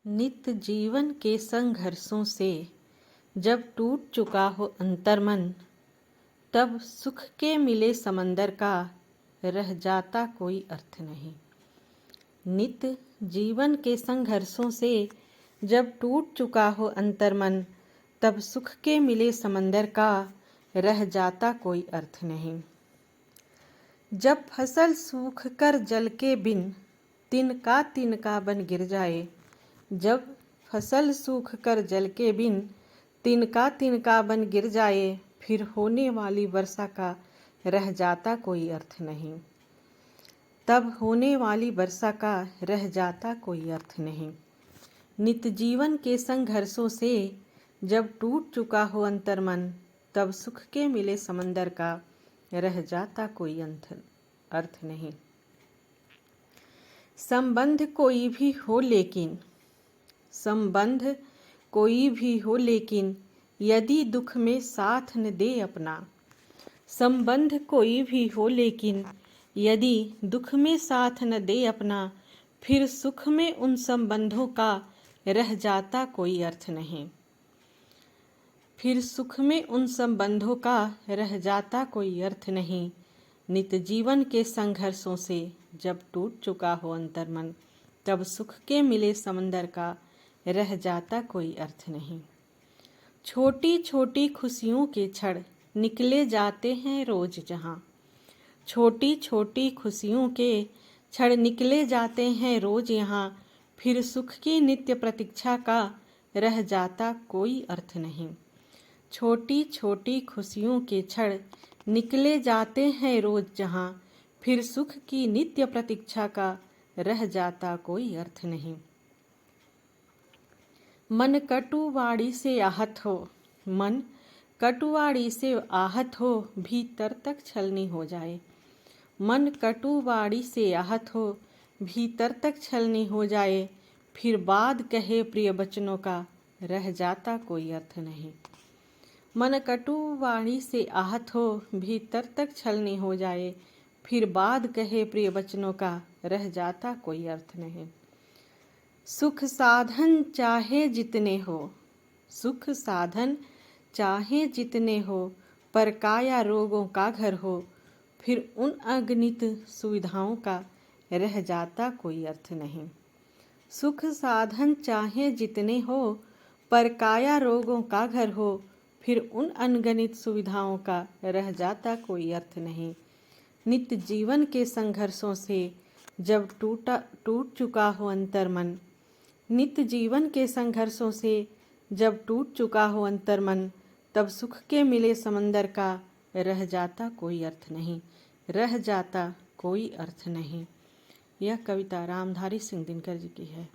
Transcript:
नित्य जीवन के संघर्षों से जब टूट चुका हो अंतर्मन, तब सुख के मिले समंदर का रह जाता कोई अर्थ नहीं। नित्य जीवन के संघर्षों से जब टूट चुका हो अंतर्मन, तब सुख के मिले समंदर का रह जाता कोई अर्थ नहीं। जब फसल सूख कर जल के बिन तिनका तिनका बन गिर जाए, जब फसल सूख कर जल के बिन तिनका तिनका बन गिर जाए, फिर होने वाली वर्षा का रह जाता कोई अर्थ नहीं। तब होने वाली वर्षा का रह जाता कोई अर्थ नहीं। नित्य जीवन के संघर्षों से जब टूट चुका हो अंतर्मन, तब सुख के मिले समंदर का रह जाता कोई अर्थ नहीं। संबंध कोई भी हो लेकिन संबंध कोई भी हो लेकिन यदि दुख में साथ न दे अपना, संबंध कोई भी हो लेकिन यदि दुख में साथ न दे अपना, फिर सुख में उन संबंधों का रह जाता कोई अर्थ नहीं। फिर सुख में उन संबंधों का रह जाता कोई अर्थ नहीं। नित्य जीवन के संघर्षों से जब टूट चुका हो अंतर्मन, तब सुख के मिले समंदर का रह जाता कोई अर्थ नहीं। छोटी छोटी खुशियों के क्षण निकले जाते हैं रोज जहाँ, छोटी छोटी खुशियों के क्षण निकले जाते हैं रोज यहाँ, फिर सुख की नित्य प्रतीक्षा का रह जाता कोई अर्थ नहीं। छोटी छोटी खुशियों के क्षण निकले जाते हैं रोज जहाँ, फिर सुख की नित्य प्रतीक्षा का रह जाता कोई अर्थ नहीं। मन कटुवाणी से आहत हो, मन कटुवाणी से आहत हो, भीतर तक छलनी हो जाए। मन कटुवाणी से आहत हो, भीतर तक छलनी हो जाए, फिर बाद कहे प्रिय वचनों का रह जाता कोई अर्थ नहीं। मन कटुवाणी से आहत हो, भीतर तक छलनी हो जाए, फिर बाद कहे प्रिय वचनों का रह जाता कोई अर्थ नहीं। सुख साधन चाहे जितने हो, सुख साधन चाहे जितने हो, पर काया रोगों का घर हो, फिर उन अगणित सुविधाओं का रह जाता कोई अर्थ नहीं। सुख साधन चाहे जितने हो, पर काया रोगों का घर हो, फिर उन अनगणित सुविधाओं का रह जाता कोई अर्थ नहीं। नित्य जीवन के संघर्षों से जब टूट चुका हो अंतर्मन, नित्य जीवन के संघर्षों से जब टूट चुका हो अंतर्मन, तब सुख के मिले समंदर का रह जाता कोई अर्थ नहीं, रह जाता कोई अर्थ नहीं। यह कविता रामधारी सिंह दिनकर जी की है।